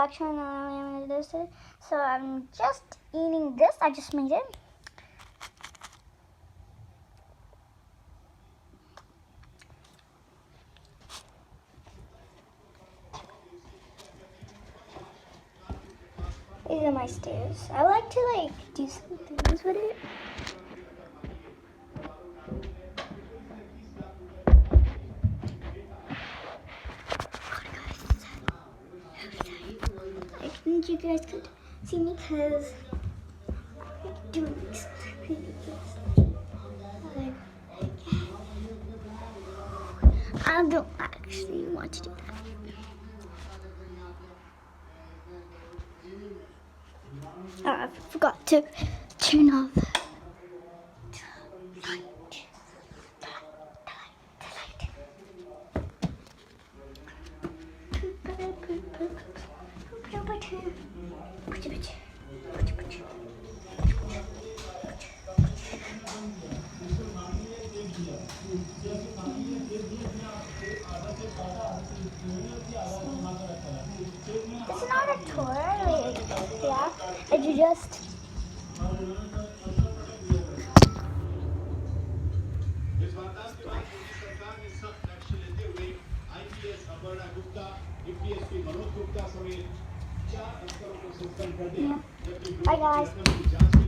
back to another this. So I'm just eating this. I just made it. These are my stairs. I like to do some things with it. I think you guys could see me because I'm doing this crazy things. I don't actually want to do that. Oh, I forgot to turn off the light. It's not a tour, yeah. And you just Bye guys.